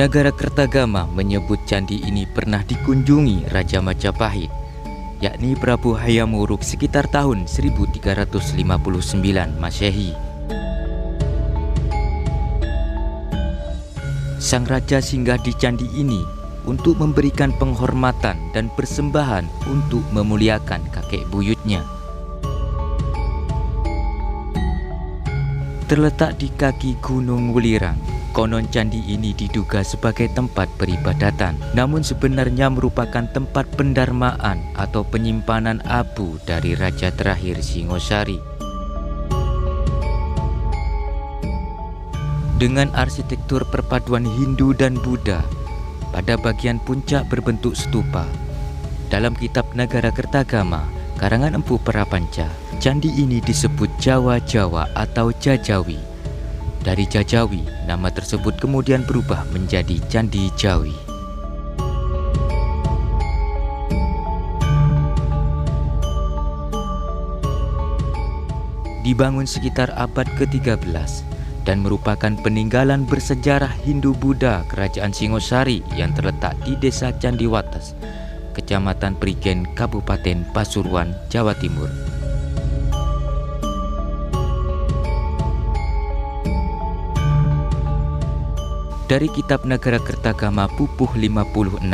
Negara Kertagama menyebut candi ini pernah dikunjungi Raja Majapahit, yakni Prabu Hayam Wuruk sekitar tahun 1359 Masehi. Sang raja singgah di candi ini untuk memberikan penghormatan dan persembahan untuk memuliakan kakek buyutnya. Terletak di kaki Gunung Wulirang, konon candi ini diduga sebagai tempat peribadatan, namun sebenarnya merupakan tempat pendarmaan atau penyimpanan abu dari raja terakhir Singosari. Dengan arsitektur perpaduan Hindu dan Buddha, pada bagian puncak berbentuk stupa. Dalam kitab Negara Kertagama, karangan Empu Prapanca, candi ini disebut Jawa-Jawa atau Jajawi. Dari Jajawi, nama tersebut kemudian berubah menjadi Candi Jawi. Dibangun sekitar abad ke-13 dan merupakan peninggalan bersejarah Hindu-Buddha Kerajaan Singosari yang terletak di Desa Candiwates, Kecamatan Prigen, Kabupaten Pasuruan, Jawa Timur. Dari kitab Negara Kertagama Pupuh 56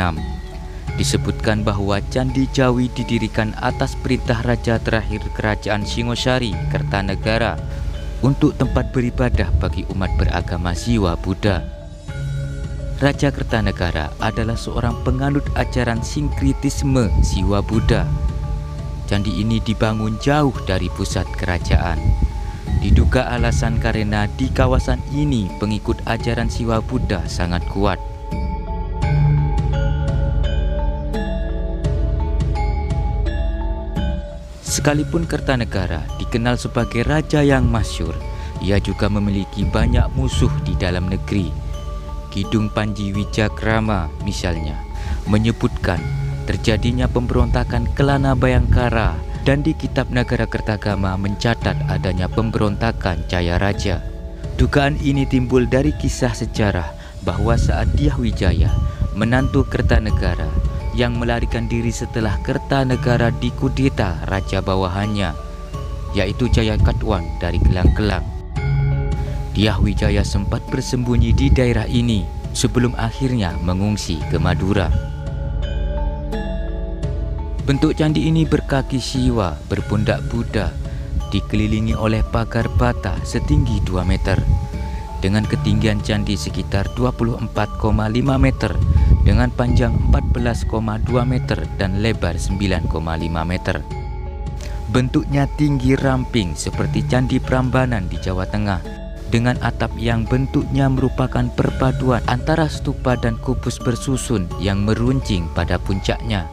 disebutkan bahwa Candi Jawi didirikan atas perintah raja terakhir Kerajaan Singosari, Kertanegara, untuk tempat beribadah bagi umat beragama Siwa Buddha. Raja Kertanegara adalah seorang penganut ajaran sinkritisme Siwa Buddha. Candi ini dibangun jauh dari pusat kerajaan. Diduga alasan karena di kawasan ini pengikut ajaran Siwa Buddha sangat kuat. Sekalipun Kertanegara dikenal sebagai raja yang masyhur, ia juga memiliki banyak musuh di dalam negeri. Kidung Panji Wijakrama misalnya menyebutkan terjadinya pemberontakan Kelana Bayangkara, dan di kitab Negara Kertagama mencatat adanya pemberontakan Jayaraja. Dugaan ini timbul dari kisah sejarah bahwa saat Dyah Wijaya, menantu Kertanegara, yang melarikan diri setelah Kertanegara dikudeta raja bawahannya, yaitu Jayakatwang dari Gelang-Gelang. Dyah Wijaya sempat bersembunyi di daerah ini sebelum akhirnya mengungsi ke Madura. Bentuk candi ini berkaki Siwa, berpundak Buddha, dikelilingi oleh pagar bata setinggi 2 meter, dengan ketinggian candi sekitar 24,5 meter, dengan panjang 14,2 meter dan lebar 9,5 meter. Bentuknya tinggi ramping seperti Candi Prambanan di Jawa Tengah, dengan atap yang bentuknya merupakan perpaduan antara stupa dan kubus bersusun yang meruncing pada puncaknya.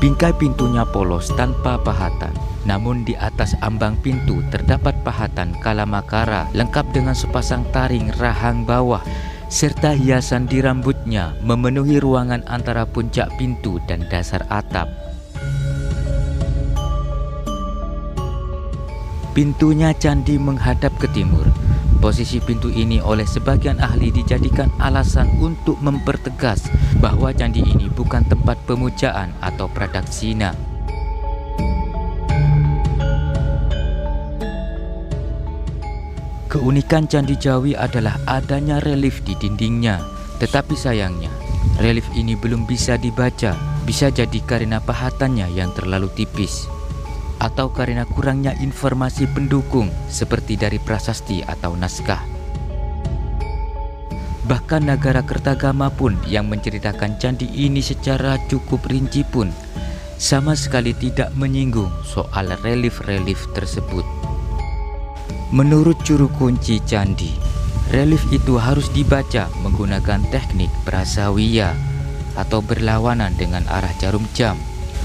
Bingkai pintunya polos tanpa pahatan, namun di atas ambang pintu terdapat pahatan kalamakara lengkap dengan sepasang taring rahang bawah serta hiasan di rambutnya memenuhi ruangan antara puncak pintu dan dasar atap. Pintunya candi menghadap ke timur. Posisi pintu ini oleh sebagian ahli dijadikan alasan untuk mempertegas bahwa candi ini bukan tempat pemujaan atau pradaksina. Keunikan Candi Jawi adalah adanya relief di dindingnya, tetapi sayangnya relief ini belum bisa dibaca, bisa jadi karena pahatannya yang terlalu tipis, atau karena kurangnya informasi pendukung seperti dari prasasti atau naskah. Bahkan Negara Kertagama pun yang menceritakan candi ini secara cukup rinci pun sama sekali tidak menyinggung soal relief-relief tersebut. Menurut juru kunci candi, relief itu harus dibaca menggunakan teknik prasawiya atau berlawanan dengan arah jarum jam,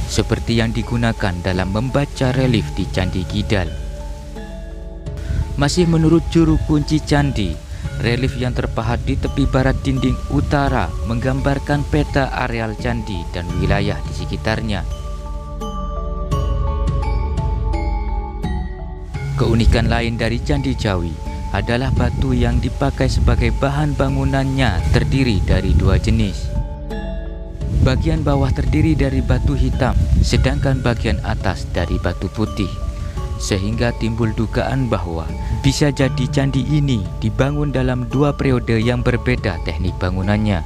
seperti yang digunakan dalam membaca relief di Candi Kidal. Masih menurut juru kunci candi, relief yang terpahat di tepi barat dinding utara menggambarkan peta areal candi dan wilayah di sekitarnya. Keunikan lain dari Candi Jawi adalah batu yang dipakai sebagai bahan bangunannya terdiri dari dua jenis. Bagian bawah terdiri dari batu hitam, sedangkan bagian atas dari batu putih. Sehingga timbul dugaan bahwa bisa jadi candi ini dibangun dalam dua periode yang berbeda teknik bangunannya.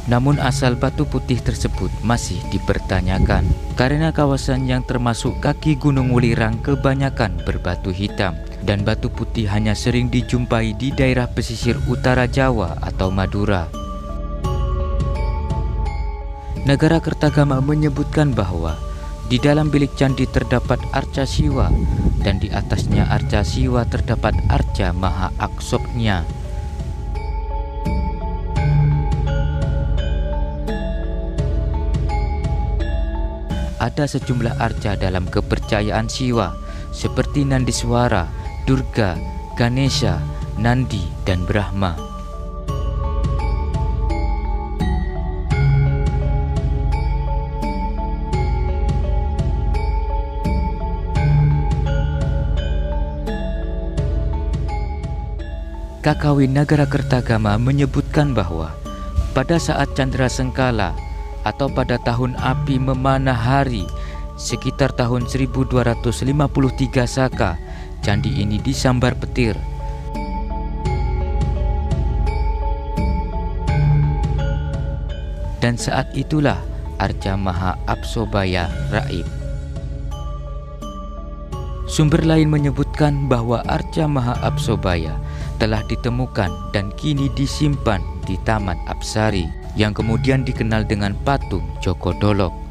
Namun asal batu putih tersebut masih dipertanyakan karena kawasan yang termasuk kaki Gunung Welirang kebanyakan berbatu hitam dan batu putih hanya sering dijumpai di daerah pesisir utara Jawa atau Madura. Negara Kertagama menyebutkan bahwa di dalam bilik candi terdapat arca Siwa dan di atasnya arca Siwa terdapat arca Maha Aksopnya. Ada sejumlah arca dalam kepercayaan Siwa seperti Nandiswara, Durga, Ganesha, Nandi, dan Brahma. Kakawin Nagara Kertagama menyebutkan bahwa pada saat Candra Sengkala atau pada tahun api memanah hari sekitar tahun 1253 Saka, candi ini disambar petir. Dan saat itulah arca Maha Apsobaya raib. Sumber lain menyebutkan bahwa arca Maha Apsobaya telah ditemukan dan kini disimpan di Taman Apsari yang kemudian dikenal dengan patung Joko Dolok.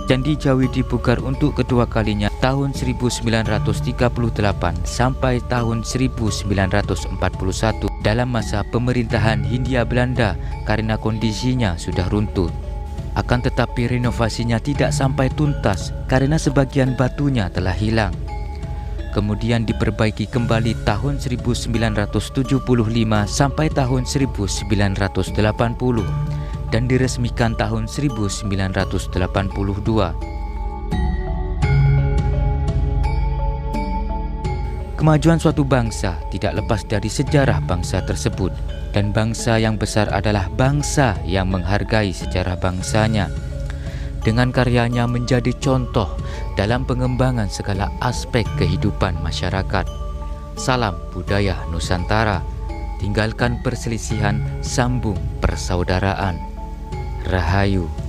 Candi Jawi dibongkar untuk kedua kalinya tahun 1938 sampai tahun 1941 dalam masa pemerintahan Hindia Belanda karena kondisinya sudah runtuh. Akan tetapi renovasinya tidak sampai tuntas karena sebagian batunya telah hilang. Kemudian diperbaiki kembali tahun 1975 sampai tahun 1980 dan diresmikan tahun 1982. Kemajuan suatu bangsa tidak lepas dari sejarah bangsa tersebut, dan bangsa yang besar adalah bangsa yang menghargai sejarah bangsanya. Dengan karyanya menjadi contoh dalam pengembangan segala aspek kehidupan masyarakat. Salam budaya Nusantara, tinggalkan perselisihan, sambung persaudaraan. Rahayu.